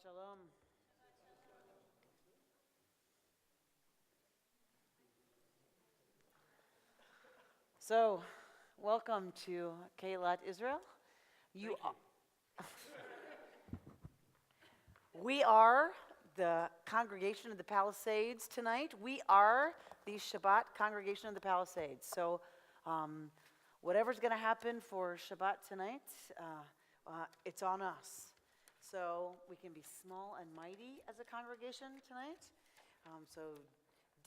Shabbat Shalom. So, welcome to Keilat Israel. We are the congregation of the Palisades tonight. We are the Shabbat congregation of the Palisades. So, whatever's going to happen for Shabbat tonight, it's on us. So, we can be small and mighty as a congregation tonight. So,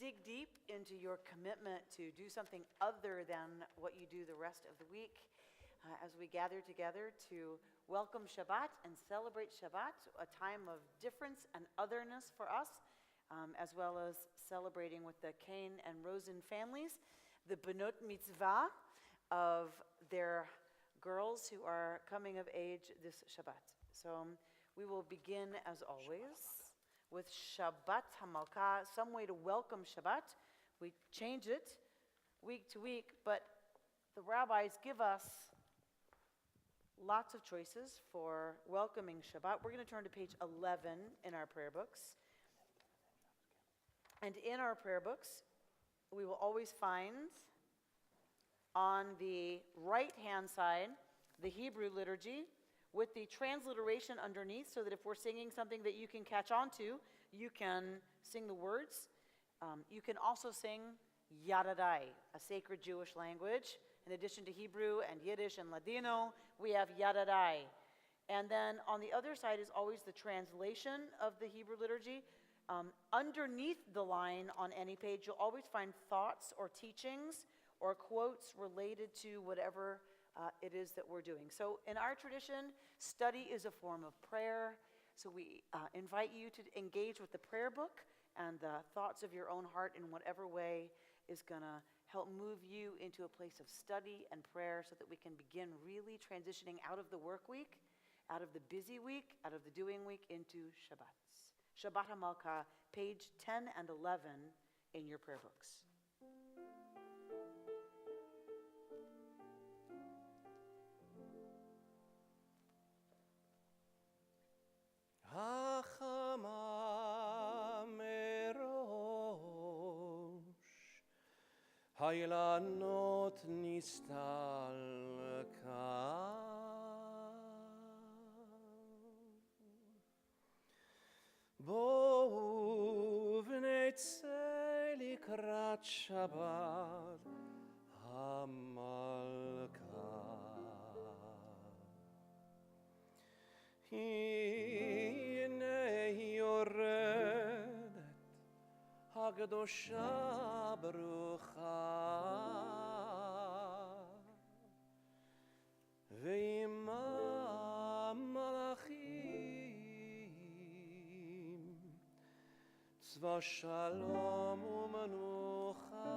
dig deep into your commitment to do something other than what you do the rest of the week as we gather together to welcome Shabbat and celebrate Shabbat, a time of difference and otherness for us, as well as celebrating with the Cain and Rosen families the Benot Mitzvah of their girls who are coming of age this Shabbat. So we will begin, as always, with Shabbat HaMalkah, some way to welcome Shabbat. We change it week to week, but the rabbis give us lots of choices for welcoming Shabbat. We're going to turn to page 11 in our prayer books. And in our prayer books, we will always find on the right-hand side the Hebrew liturgy with the transliteration underneath, so that if we're singing something that you can catch on to, you can sing the words. You can also sing Yadadai, a sacred Jewish language. In addition to Hebrew and Yiddish and Ladino, we have Yadadai. And then on the other side is always the translation of the Hebrew liturgy. Underneath the line on any page, you'll always find thoughts or teachings or quotes related to whatever it is that we're doing. So in our tradition, study is a form of prayer. So we invite you to engage with the prayer book and the thoughts of your own heart in whatever way is going to help move you into a place of study and prayer so that we can begin really transitioning out of the work week, out of the busy week, out of the doing week into Shabbats. Shabbat HaMalkah, page 10 and 11 in your prayer books. Hachama merosh Haylanot nistalka Bo v'netzeh likrat Shabbat HaMalkah Hine yoredet Hagdosha Barucha Ve'imam malachim Tzva shalom u'menucha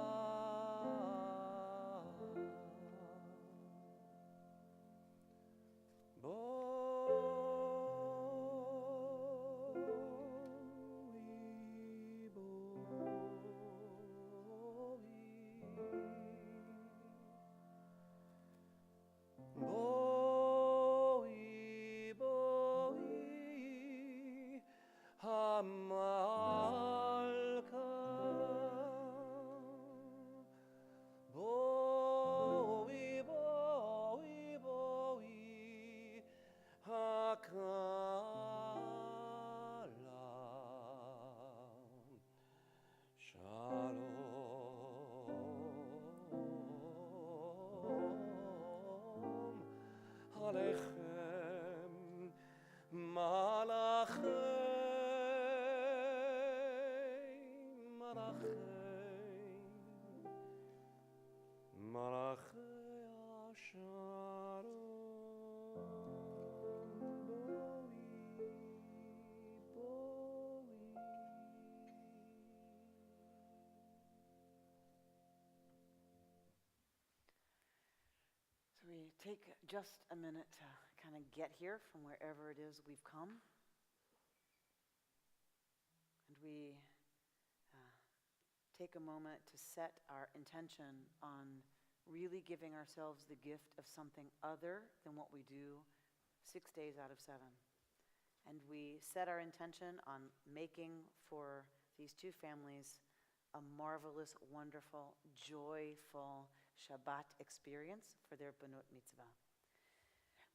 We take just a minute to kind of get here from wherever it is we've come. And we take a moment to set our intention on really giving ourselves the gift of something other than what we do 6 days out of 7. And we set our intention on making for these two families a marvelous, wonderful, joyful Shabbat experience for their Benot Mitzvah.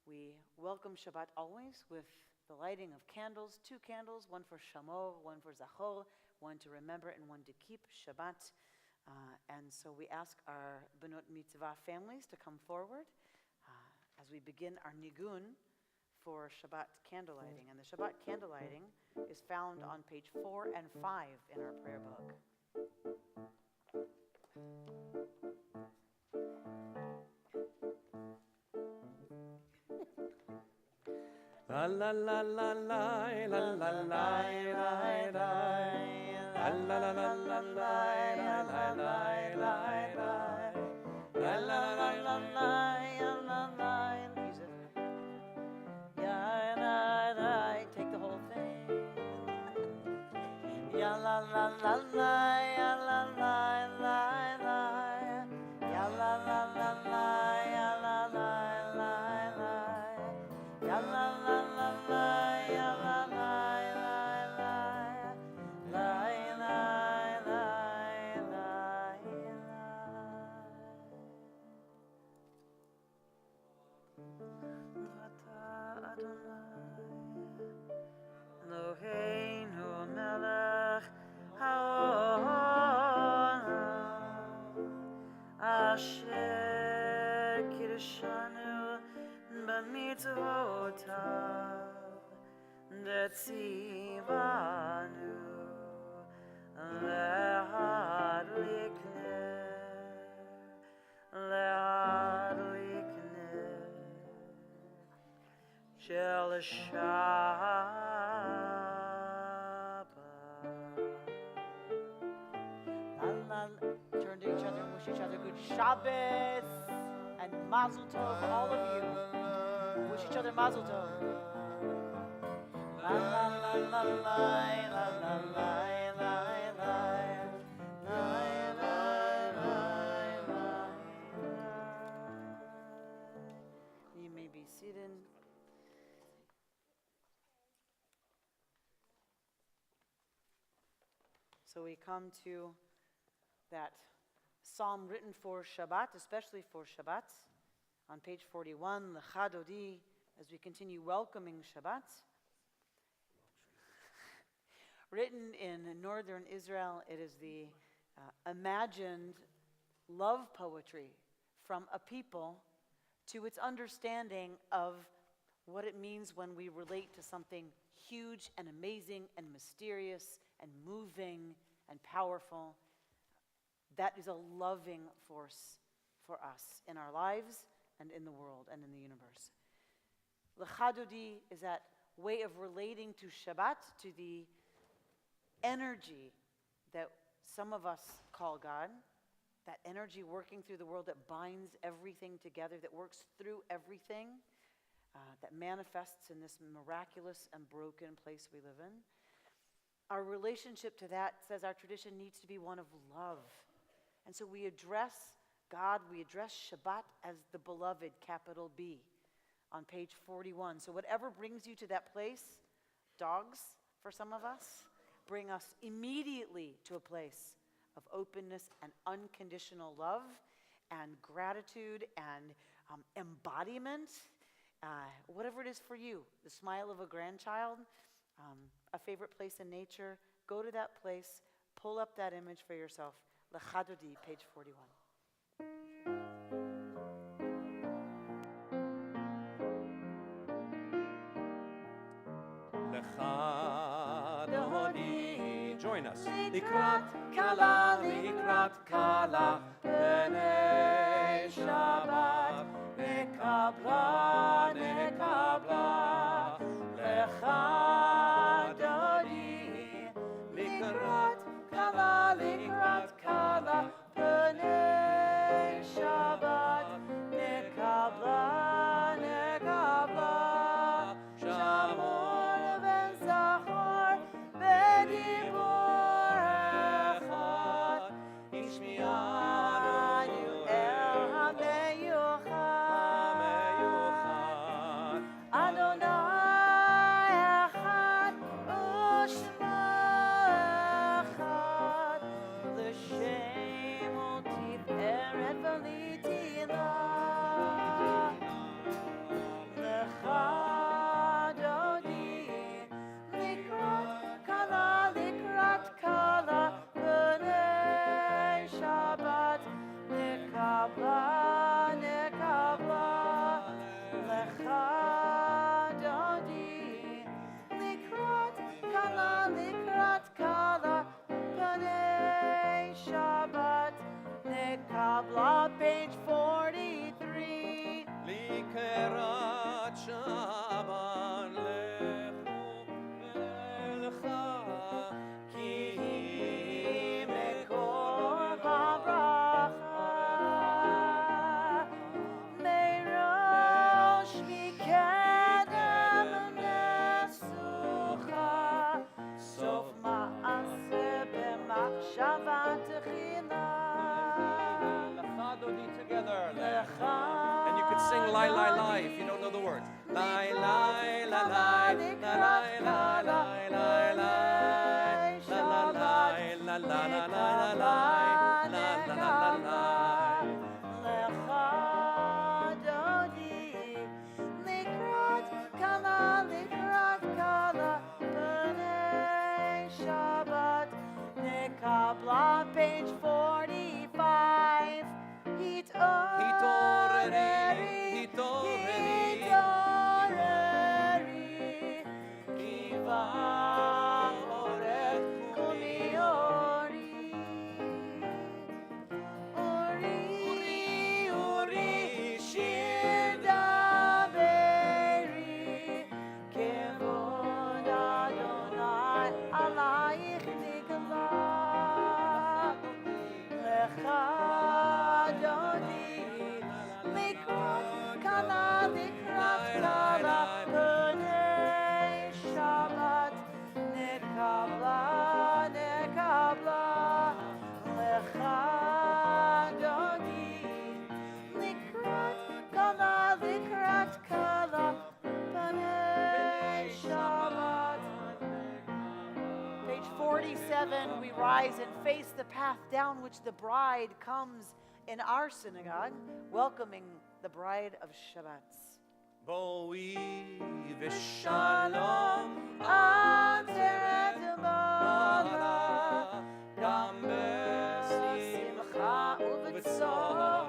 We welcome Shabbat always with the lighting of candles, 2 candles, one for Shamor, one for Zachor, one to remember and one to keep Shabbat. And so we ask our Benot Mitzvah families to come forward as we begin our nigun for Shabbat candle lighting. And the Shabbat candle lighting is found on page 4 and 5 in our prayer book. La la la la la la la la la la la la la la la Take the whole thing. Ya la la la la, ya la la la la, ya la la la la, ya la la la la, ya la la la la, ya la la la la, la la la la. Eloheinu melech haolam asher kiddushanu b'mitzvotav detzivanu lehadlik ner shel Turn to each other and wish each other good Shabbos and Mazel Tov, all of you. Wish each other Mazel Tov. La la la la la la la la la la. You may be seated. So we come to that psalm written for Shabbat, especially for Shabbat, on page 41, Lecha Dodi, as we continue welcoming Shabbat. Written in northern Israel, it is the imagined love poetry from a people to its understanding of what it means when we relate to something huge and amazing and mysterious and moving and powerful. That is a loving force for us in our lives and in the world and in the universe. Lecha Dodi is that way of relating to Shabbat, to the energy that some of us call God, that energy working through the world that binds everything together, that works through everything, that manifests in this miraculous and broken place we live in. Our relationship to that, says our tradition, needs to be one of love. And so we address God, we address Shabbat as the beloved, capital B, on page 41. So whatever brings you to that place, dogs for some of us, bring us immediately to a place of openness and unconditional love and gratitude and embodiment. Whatever it is for you, the smile of a grandchild, a favorite place in nature, go to that place, pull up that image for yourself. Lecha Dodi, page 41. Lecha Dodi, join us. Likrat kala, b'nei Shabbat, nekabla, lecha Dodi, likrat kala, b'nei Shabbat, nekabla, Shamor ben Zachor, b'dibur echad, ishmi'anu el ha'meyuchad, Adonai echad. nekabla, nekabla, lecha dodi, likrat kala, panei Shabbat, nekabla, page 43. לקראת שבת לכו אליך, כי היא מקור הברכה, מראש מקדם נסוכה, סוף מעשה במחשבה תחילה. Lecha dodi together. לך And you could sing lie, lie, lie if you don't know the words. Lie, lie, la, lie, la, lie, la, lie, lie, lie, la, la, lie, la, la, la, la, la, lie, la, la, la, la, lie. לך דודי, לקראת קלה, פני שבת, נקבלה, page 45. התעוררי, כי באורך קומי אורי. אורי, שיר דברי, כבוד אדוני עלייך נגלה. לך דודי, לקראת קלה, פני שבת, נקבלה, לך דודי, לקראת קלה, פני שבת. Page 47, we rise and face the path down which the bride comes in our synagogue, welcoming the bride of Shabbat. בואי ושלום עטרת מעלה, גם בשמחה ובצהלה,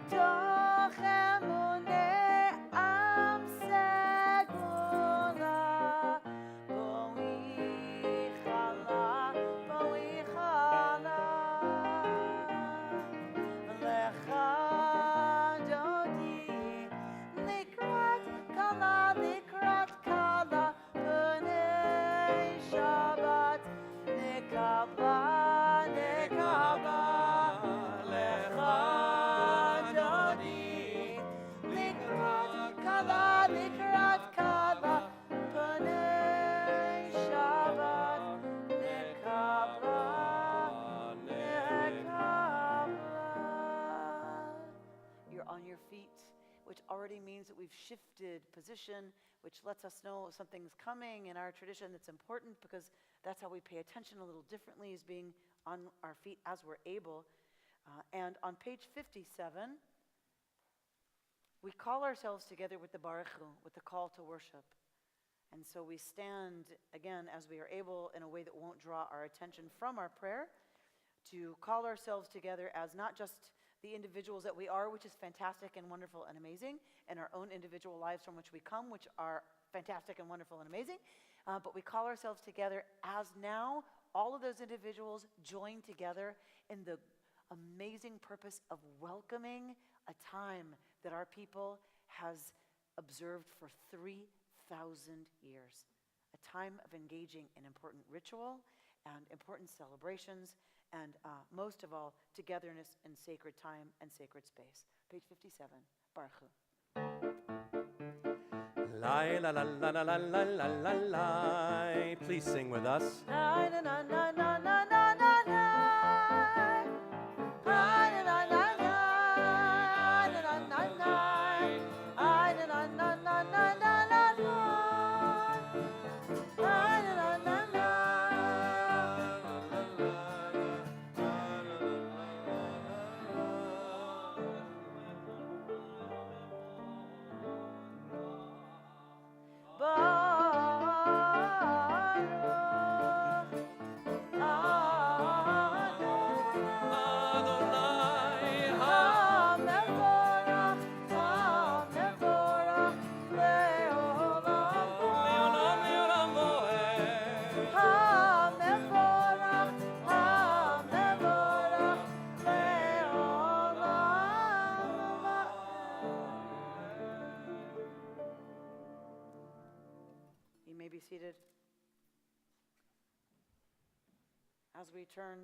תוך אמוני עם סגולה, בואי חלה, לך דודי, לקראת קלה, פני שבת, נקבלה, לך דודי, לקראת קלה, פני שבת, נקבלה. You're on your feet, which already means that we've shifted position, which lets us know something's coming in our tradition that's important, because that's how we pay attention a little differently, is being on our feet as we're able. And on page 57, we call ourselves together with the Baruch Hu, with the call to worship. And so we stand, again, as we are able, in a way that won't draw our attention from our prayer, to call ourselves together as not just the individuals that we are, which is fantastic and wonderful and amazing, and our own individual lives from which we come, which are fantastic and wonderful and amazing, but we call ourselves together as now all of those individuals join together in the amazing purpose of welcoming a time that our people has observed for 3,000 years, a time of engaging in important ritual and important celebrations, and most of all, togetherness in sacred time and sacred space. Page 57, Baruch Hu. Lie, la, la, la, la, la, la, la, la, lie. Please sing with us. Na na na na na na na na na. Na na na na na. Na na na na. Na na na na na na na na. Na na na na na. Baruch As we turn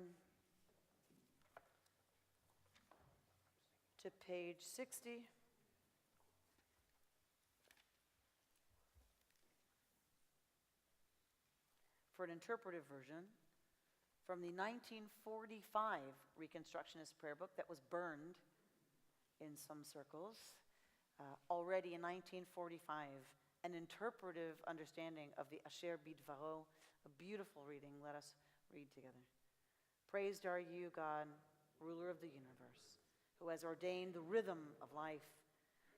to page 60, for an interpretive version from the 1945 Reconstructionist prayer book that was burned in some circles. Already in 1945, an interpretive understanding of the Asher Bidvaro, a beautiful reading. Let us read together. Praised are you, God, ruler of the universe, who has ordained the rhythm of life.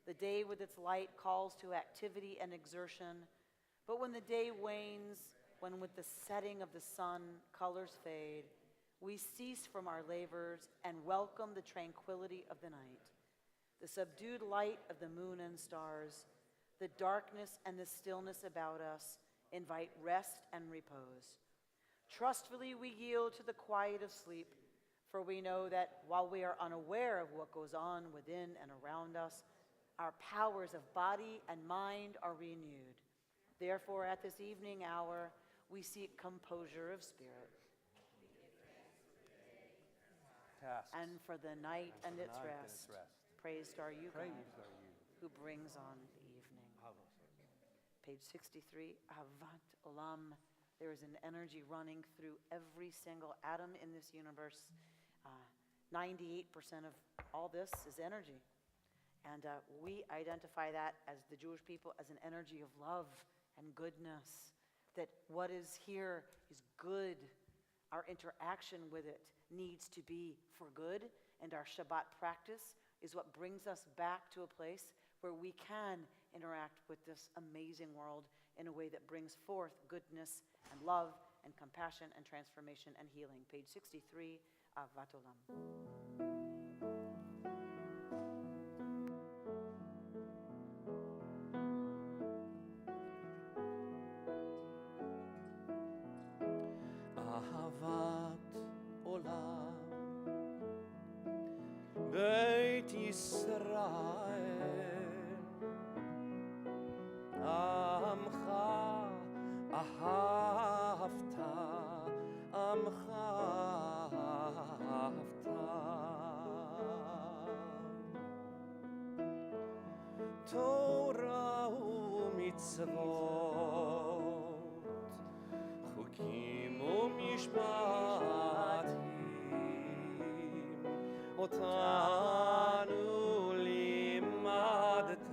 The day with its light calls to activity and exertion, but when the day wanes, when with the setting of the sun colors fade, we cease from our labors and welcome the tranquility of the night. The subdued light of the moon and stars, the darkness and the stillness about us invite rest and repose. Trustfully we yield to the quiet of sleep, for we know that while we are unaware of what goes on within and around us, our powers of body and mind are renewed. Therefore, at this evening hour, we seek composure of spirit. Tasks. And for the night and for the its night and rest, its rest. praised are you, God, Praised are you. who brings on the evening. Page 63, Ahavat Olam. There is an energy running through every single atom in this universe. 98% of all this is energy. And we identify that as the Jewish people as an energy of love and goodness, that what is here is good. Our interaction with it needs to be for good, and our Shabbat practice is what brings us back to a place where we can interact with this amazing world in a way that brings forth goodness and love and compassion and transformation and healing. Page 63, Ahavat Olam. אהבת עולם, בית ישראל, עמך אהבת, עמך אהבת. תורה ומצוות, חוקים ומשפטים, אותנו לימדת,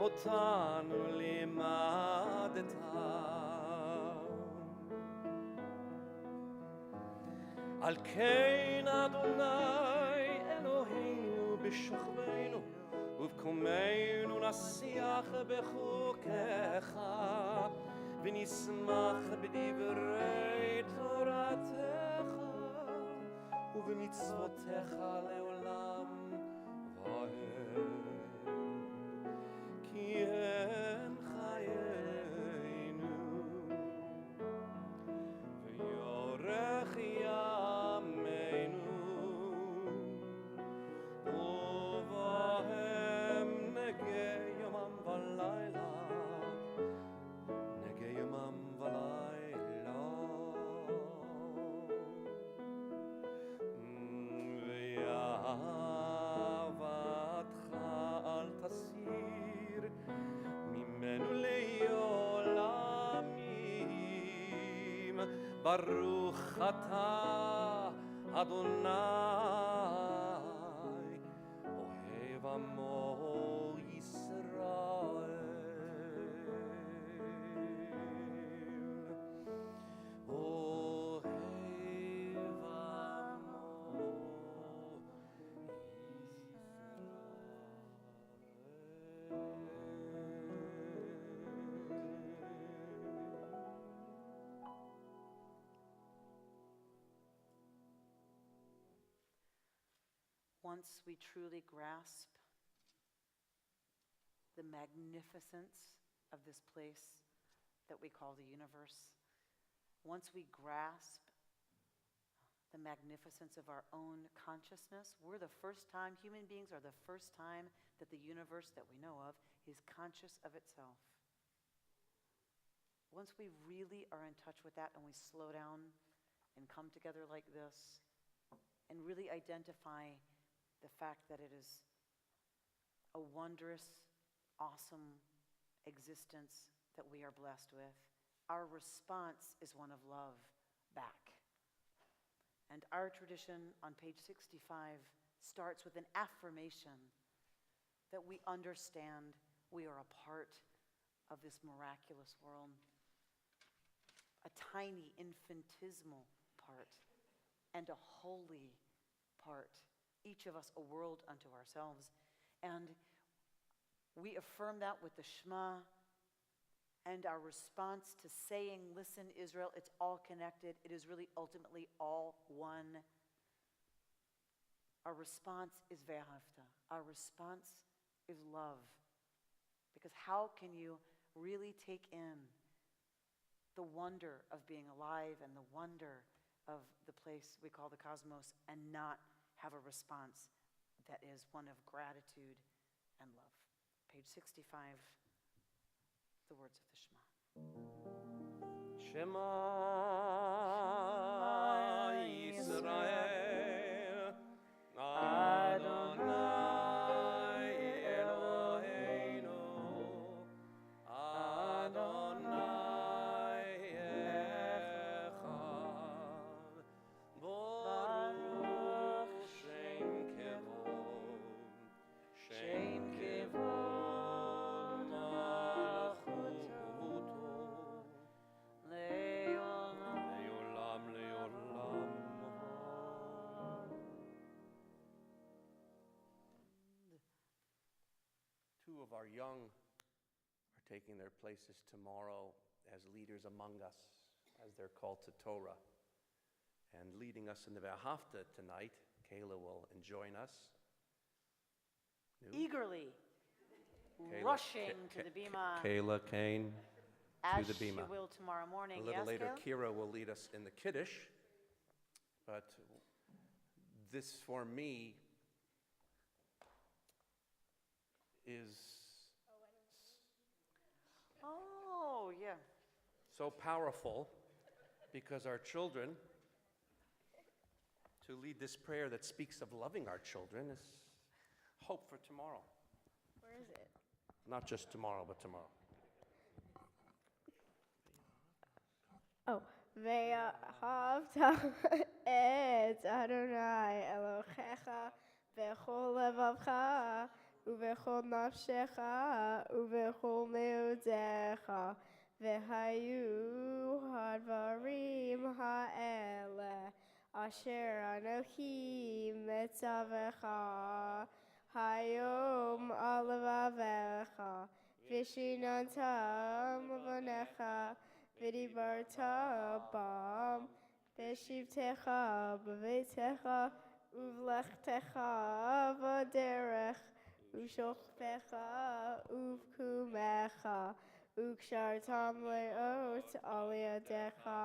אותנו לימדת. על כן אדוני אלוהינו בשוכבנו ובקומנו נשיח בחוקיך ונשמח בדברי תורתך ובמצוותיך לעולם ועד. כי הם חיינו ויורך ימינו ובהם נגה יומם ולילה, נגה יומם ולילה. ואהבתך אל תסיר ממנו לעולמים. ברוך אתה אדוני אוהב עמו ישראל. אוהב עמו Once we truly grasp the magnificence of this place that we call the universe, once we grasp the magnificence of our own consciousness, human beings are the first time that the universe that we know of is conscious of itself. Once we really are in touch with that and we slow down and come together like this and really identify the fact that it is a wondrous, awesome existence that we are blessed with. Our response is one of love back. And our tradition on page 65 starts with an affirmation that we understand we are a part of this miraculous world, a tiny infinitesimal part and a holy part, each of us a world unto ourselves. And we affirm that with the Shema and our response to saying, listen, Israel, it's all connected. It is really ultimately all one. Our response is Ve'ahavta. Our response is love. Because how can you really take in the wonder of being alive and the wonder of the place we call the cosmos and not have a response that is one of gratitude and love? Page 65, the words of the Shema. Shema Yisrael, Adonai Eloheinu, Adonai Echad, Baruch Shem Kevod, Shem Kevod Malchuto, Leolam Leolam. Two of our young are taking their places tomorrow as leaders among us, as they're called to Torah. And leading us in the Ve'ahavta tonight, Kayla will join us. New? Eagerly Kayla- rushing to the bima, Kayla Kane as to the she bima. will tomorrow morning. A little Yes, later, Kayla? Kira will lead us in the Kiddush. But this, for me, is Oh, yeah. so powerful because our children, to lead this prayer that speaks of loving our children, is hope for tomorrow. Where is it? Not just tomorrow, but tomorrow. Oh, Ve'ahavta et Adonai Elohecha bechol levavcha ubechol nafshecha ubechol meudecha vehayu hadvarim ha'ele asher anochi metzavecha hayom alavavecha vishinantam vanecha V'dibarta bam, v'shivtecha b'veitecha, uvlechtecha v'derech, u'shochpecha uvkumecha, u'kshartam le'ot al yadecha,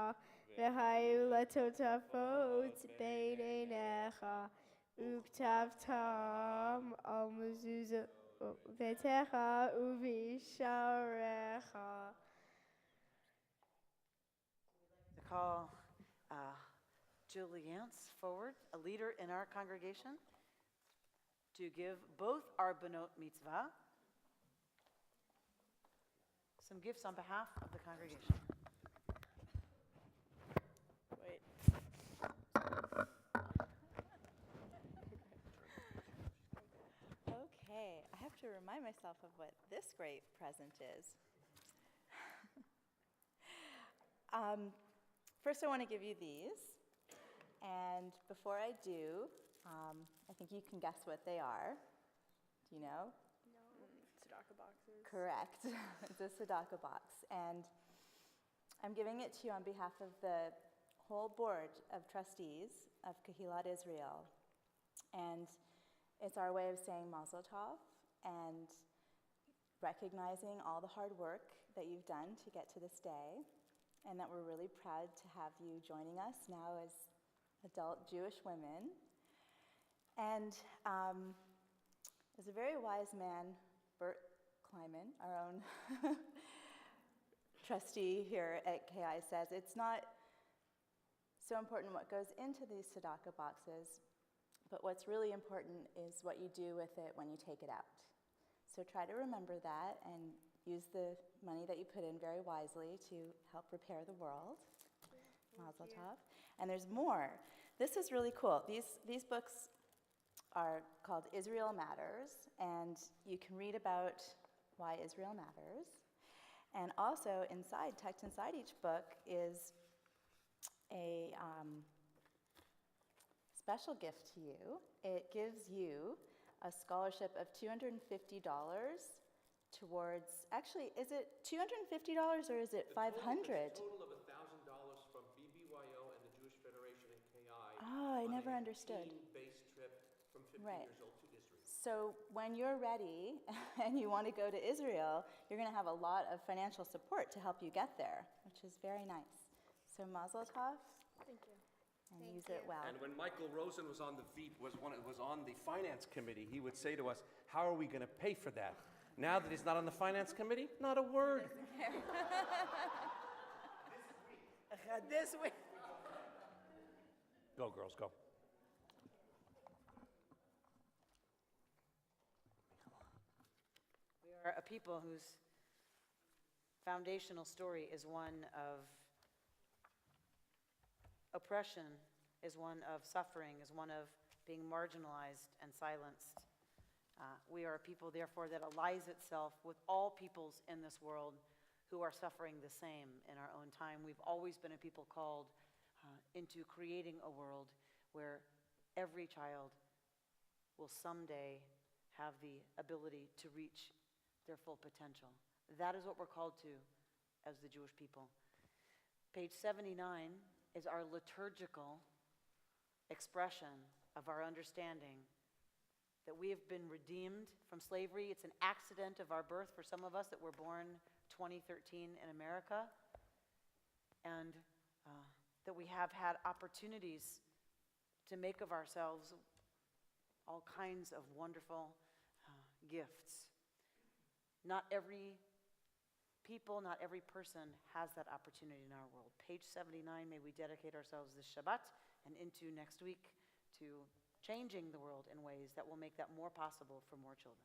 v'hayu letotafot beinenecha, u'ktavtam al mezuzah u'visharecha. To call Julie Yance forward, a leader in our congregation, to give both our Benot Mitzvah some gifts on behalf of the congregation. Wait. Okay, I have to remind myself of what this great present is. First, I want to give you these. And before I do, I think you can guess what they are. Do you know? No, tzedakah boxes. Correct. It's a tzedakah box. And I'm giving it to you on behalf of the whole board of trustees of Kehilat Israel. And it's our way of saying Mazel Tov and recognizing all the hard work that you've done to get to this day, and that we're really proud to have you joining us now as adult Jewish women. And as a very wise man, Bert Kleiman, our own trustee here at KI, says, it's not so important what goes into these tzedakah boxes, but what's really important is what you do with it when you take it out. So try to remember that and use the money that you put in very wisely to help repair the world. Mazel tov. And there's more. This is really cool. These books are called Israel Matters, and you can read about why Israel matters. And also tucked inside each book is a special gift to you. It gives you a scholarship of $250 towards, actually, is it $250 or is it $500? It's a total of $1,000 from BBYO and the Jewish Federation and KI. Oh, I never understood. Team-based trip from 15 Right. years old to Israel. So when you're ready and you want to go to Israel, you're going to have a lot of financial support to help you get there, which is very nice. So Mazel Tov, Thank you. and use it well. And when Michael Rosen was on the finance committee, he would say to us, "How are we going to pay for that?" Now that he's not on the finance committee, not a word. This week. Go, girls, go. We are a people whose foundational story is one of oppression, is one of suffering, is one of being marginalized and silenced. We are a people, therefore, that allies itself with all peoples in this world who are suffering the same in our own time. We've always been a people called into creating a world where every child will someday have the ability to reach their full potential. That is what we're called to as the Jewish people. Page 79 is our liturgical expression of our understanding that we have been redeemed from slavery. It's an accident of our birth for some of us that were born 2013 in America, and that we have had opportunities to make of ourselves all kinds of wonderful gifts. Not every people, not every person has that opportunity in our world. Page 79, may we dedicate ourselves this Shabbat and into next week to changing the world in ways that will make that more possible for more children.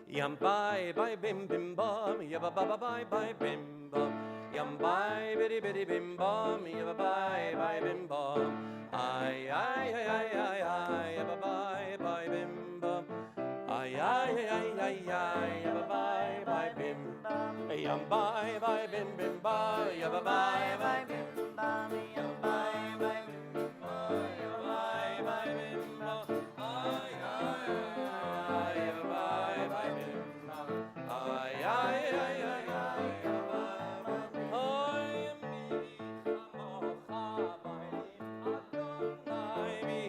Yum bye bye bim bim bum, yabba ba bye bye bim bum. Yum bye bitty bitty bim bum, yabba bye bye bim bum. Ay ay ay ay ay ay, yabba bye bye bim bum. Ay ay ay ay ay, yabba bye bye bim bum. Yum bye bye bim bim bum, yabba bye bye bim bum. Yum bye bye bim bum, yabba bye bye bim bum. Ay ay ay, yabba bye bye bim bum. Ay ay ay ay ay, yabba bye bye. Oy mi kamocha ba'im Adonai mi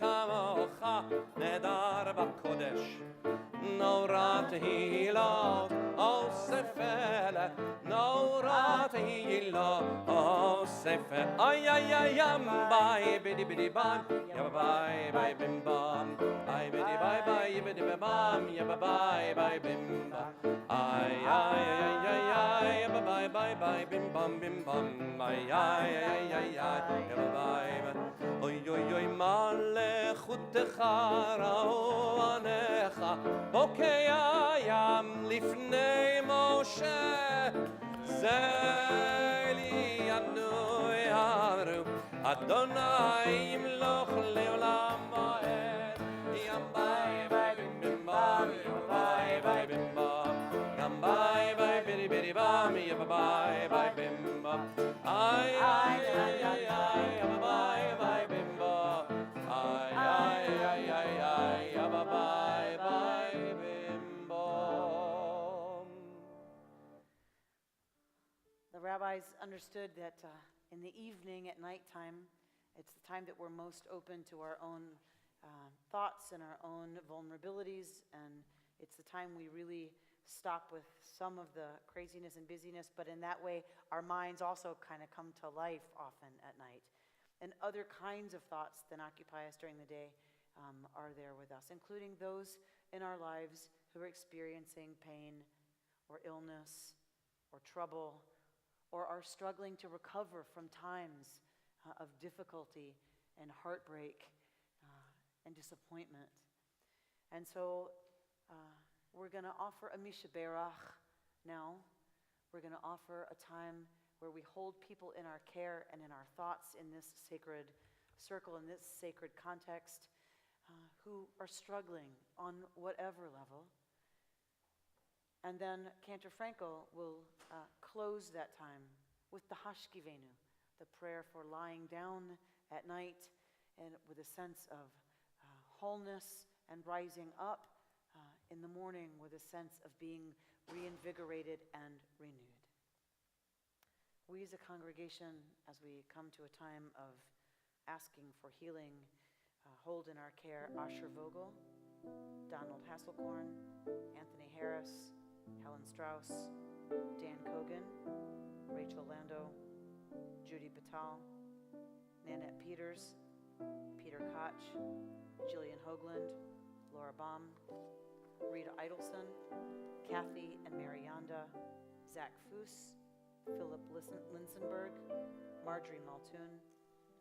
kamocha nedar b'kodesh. Norat hilot osefele, norat hilot osefele. Ay ay ay yam bye bidi bidi bam, yabba bye bye bim bam. Ay bidi bye bye bidi bim bam, yabba bye bye bim bam. Ay ay ay ay ay, yabba bye bye bye bim bam bim bam. Ay ay ay ay ay, yabba bye bye. Oy oy oy malechutecha ra'oanecha bokei hayam lifnei Moshe zeli anu yaru Adonai imloch leolam moed yam bye bye bim bim bam yam bye bye bim bam yam bye bye bidi bidi bam yam bye bye bim bam ay ay ay ay ay yam bye bye bim bam ay ay ay ay ay yam bye bye bim bam. The rabbis understood that in the evening, at nighttime, it's the time that we're most open to our own thoughts and our own vulnerabilities, and it's the time we really stop with some of the craziness and busyness, but in that way, our minds also kind of come to life often at night. And other kinds of thoughts that occupy us during the day are there with us, including those in our lives who are experiencing pain or illness or trouble or are struggling to recover from times of difficulty and heartbreak and disappointment. And so we're going to offer a Mishaberach now. We're going to offer a time where we hold people in our care and in our thoughts in this sacred circle, in this sacred context, who are struggling on whatever level. And then Cantor Frankel will close that time with the Hashkivenu, the prayer for lying down at night and with a sense of wholeness and rising up in the morning with a sense of being reinvigorated and renewed. We as a congregation, as we come to a time of asking for healing, hold in our care Asher Vogel, Donald Hasselkorn, Anthony Harris, Helen Strauss, Dan Kogan, Rachel Lando, Judy Patal, Nanette Peters, Peter Koch, Jillian Hoagland, Laura Baum, Rita Idelson, Kathy and Marianda, Zach Foos, Philip Linsenberg, Marjorie Maltoon,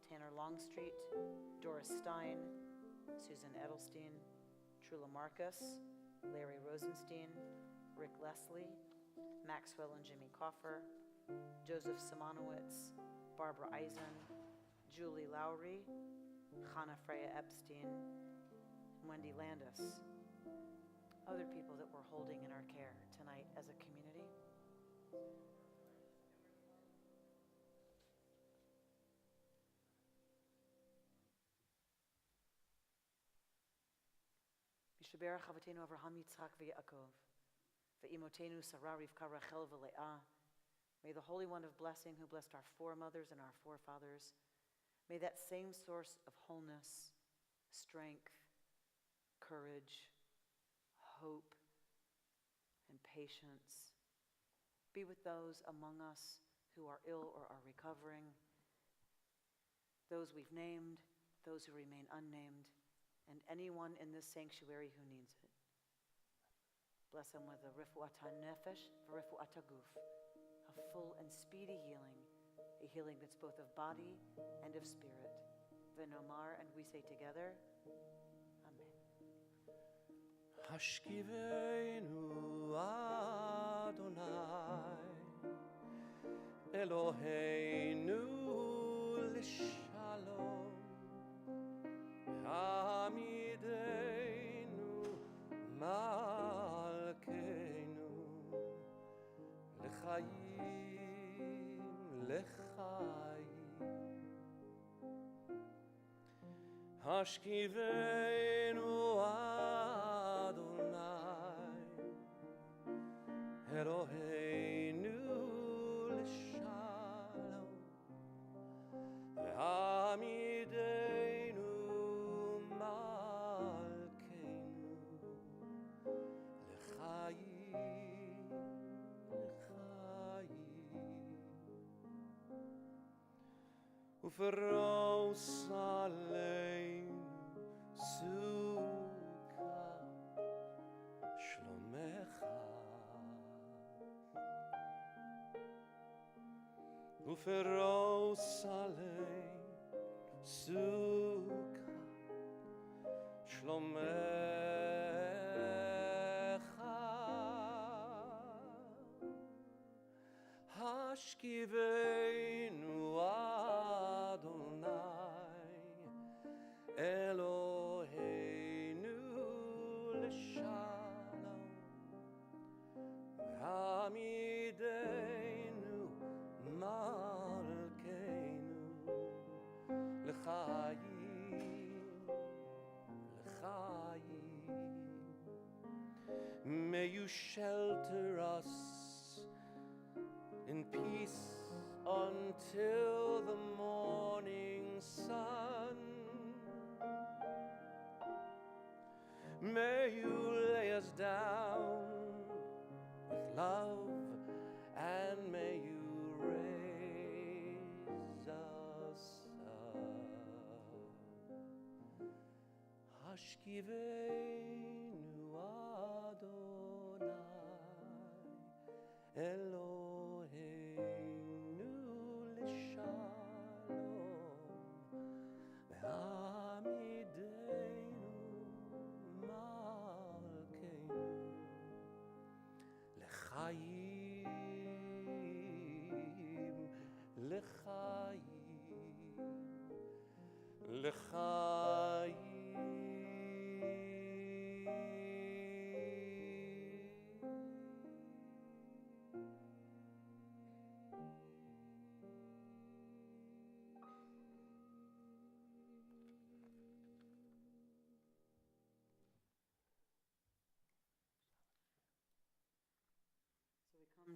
Tanner Longstreet, Doris Stein, Susan Edelstein, Trula Marcus, Larry Rosenstein, Rick Leslie, Maxwell and Jimmy Coffer, Joseph Simonowitz, Barbara Eisen, Julie Lowry, Chana Freya Epstein, and Wendy Landis. Other people that we're holding in our care tonight as a community. Mishaberach Avotenu Avraham Yitzchak v'Yaakov, ve'imotenu Sarah Rivka Rachel v'Leah. May the Holy One of Blessing, who blessed our foremothers and our forefathers, may that same source of wholeness, strength, courage, hope, and patience be with those among us who are ill or are recovering, those we've named, those who remain unnamed, and anyone in this sanctuary who needs it. Bless them with a rifu'ata nefesh v'rifu'ata guf, a full and speedy healing, a healing that's both of body and of spirit. V'nomar, and we say together, Amen. Hashkivenu Adonai Eloheinu l'shalom Hamidenu Malkeinu l'chaim l'chaim Hashkivenu Eloheinu l'shalom V'hamidenu malkeinu l'chaim Uferos aleinu suka shlomecha Uferos aleinu suka shlomecha Hashkivenu Eloheinu l'shalom V'hamidenu malkeinu l'chaim May you shelter us in peace until the morning sun. May you lay us down with love, and may you raise us up. Hashkivenu Adonai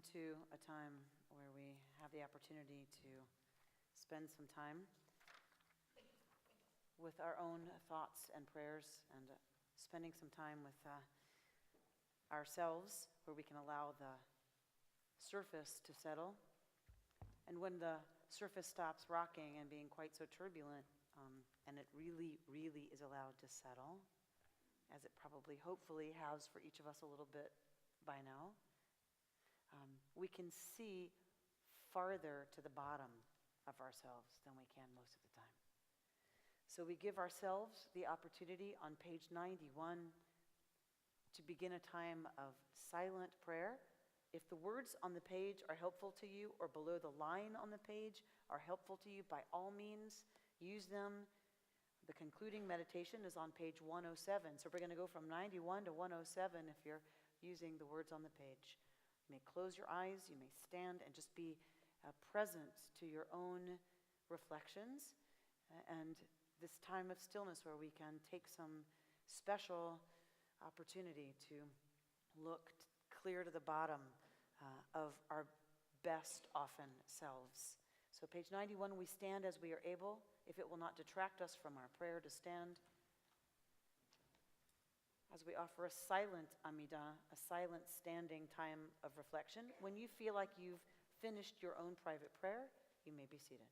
to a time where we have the opportunity to spend some time with our own thoughts and prayers, and spending some time with ourselves, where we can allow the surface to settle. And when the surface stops rocking and being quite so turbulent, and it really, really is allowed to settle, as it probably, hopefully, has for each of us a little bit by now, we can see farther to the bottom of ourselves than we can most of the time. So we give ourselves the opportunity on page 91 to begin a time of silent prayer. If the words on the page are helpful to you, or below the line on the page are helpful to you, by all means, use them. The concluding meditation is on page 107. So we're going to go from 91 to 107 if you're using the words on the page. You may close your eyes, you may stand and just be present to your own reflections, and this time of stillness where we can take some special opportunity to look clear to the bottom of our best often selves. So page 91, we stand as we are able, if it will not detract us from our prayer to stand, as we offer a silent Amidah, a silent standing time of reflection. When you feel like you've finished your own private prayer, you may be seated.